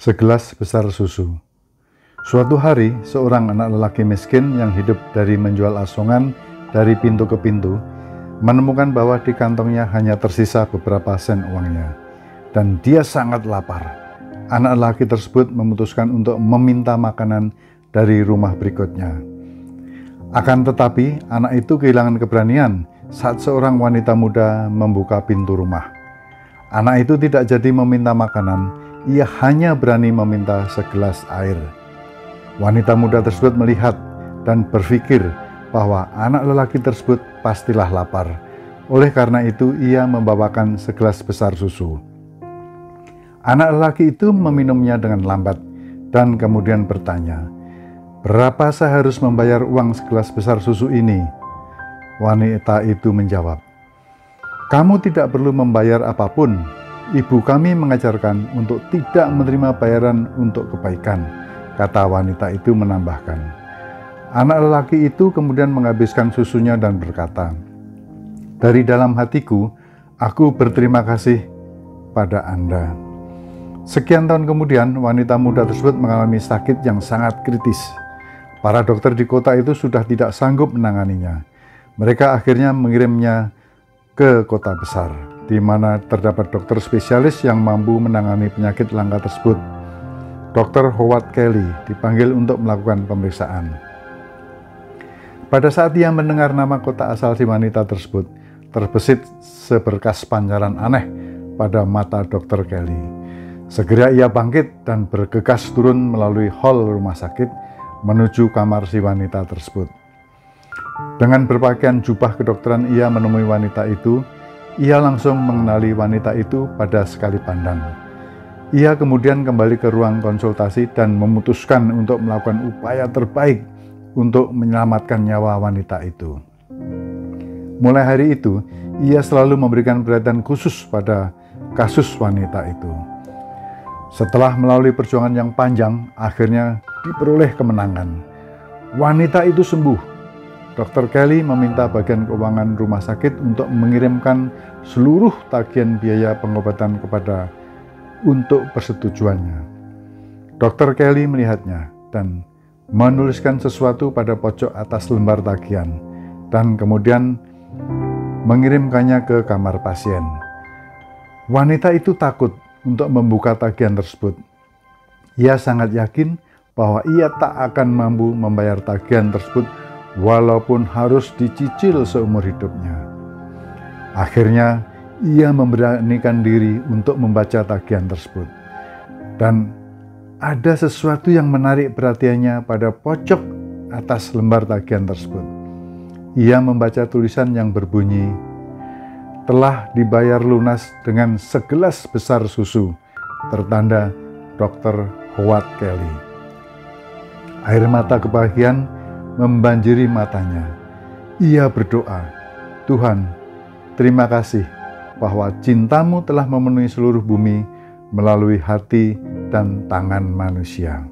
Segelas besar susu. Suatu hari, seorang anak lelaki miskin yang hidup dari menjual asongan dari pintu ke pintu, menemukan bahwa di kantongnya hanya tersisa beberapa sen uangnya. Dan dia sangat lapar. Anak lelaki tersebut memutuskan untuk meminta makanan dari rumah berikutnya. Akan tetapi, anak itu kehilangan keberanian saat seorang wanita muda membuka pintu rumah. Anak itu tidak jadi meminta makanan, ia hanya berani meminta segelas air. Wanita muda tersebut melihat dan berpikir bahwa anak lelaki tersebut pastilah lapar. Oleh karena itu, ia membawakan segelas besar susu. Anak lelaki itu meminumnya dengan lambat dan kemudian bertanya, "Berapa saya harus membayar uang segelas besar susu ini?" Wanita itu menjawab, "Kamu tidak perlu membayar apapun. Ibu kami mengajarkan untuk tidak menerima bayaran untuk kebaikan," kata wanita itu menambahkan. Anak lelaki itu kemudian menghabiskan susunya dan berkata, "Dari dalam hatiku, aku berterima kasih pada Anda." Sekian tahun kemudian, wanita muda tersebut mengalami sakit yang sangat kritis. Para dokter di kota itu sudah tidak sanggup menanganinya. Mereka akhirnya mengirimnya ke kota besar, di mana terdapat dokter spesialis yang mampu menangani penyakit langka tersebut. Dr. Howard Kelly dipanggil untuk melakukan pemeriksaan. Pada saat ia mendengar nama kota asal si wanita tersebut, terbesit seberkas pancaran aneh pada mata Dr. Kelly. Segera ia bangkit dan bergegas turun melalui hall rumah sakit menuju kamar si wanita tersebut. Dengan berpakaian jubah kedokteran ia menemui wanita itu. Ia langsung mengenali wanita itu pada sekali pandang. Ia kemudian kembali ke ruang konsultasi dan memutuskan untuk melakukan upaya terbaik untuk menyelamatkan nyawa wanita itu. Mulai hari itu, ia selalu memberikan perhatian khusus pada kasus wanita itu. Setelah melalui perjuangan yang panjang, akhirnya diperoleh kemenangan. Wanita itu sembuh. Dr. Kelly meminta bagian keuangan rumah sakit untuk mengirimkan seluruh tagihan biaya pengobatan untuk persetujuannya. Dr. Kelly melihatnya dan menuliskan sesuatu pada pojok atas lembar tagihan dan kemudian mengirimkannya ke kamar pasien. Wanita itu takut untuk membuka tagihan tersebut. Ia sangat yakin bahwa ia tak akan mampu membayar tagihan tersebut walaupun harus dicicil seumur hidupnya. Akhirnya, ia memberanikan diri untuk membaca tagihan tersebut. Dan ada sesuatu yang menarik perhatiannya pada pojok atas lembar tagihan tersebut. Ia membaca tulisan yang berbunyi, "Telah dibayar lunas dengan segelas besar susu," tertanda Dr. Howard Kelly. Air mata kebahagiaan membanjiri matanya. Ia berdoa, "Tuhan, terima kasih bahwa cintamu telah memenuhi seluruh bumi melalui hati dan tangan manusia."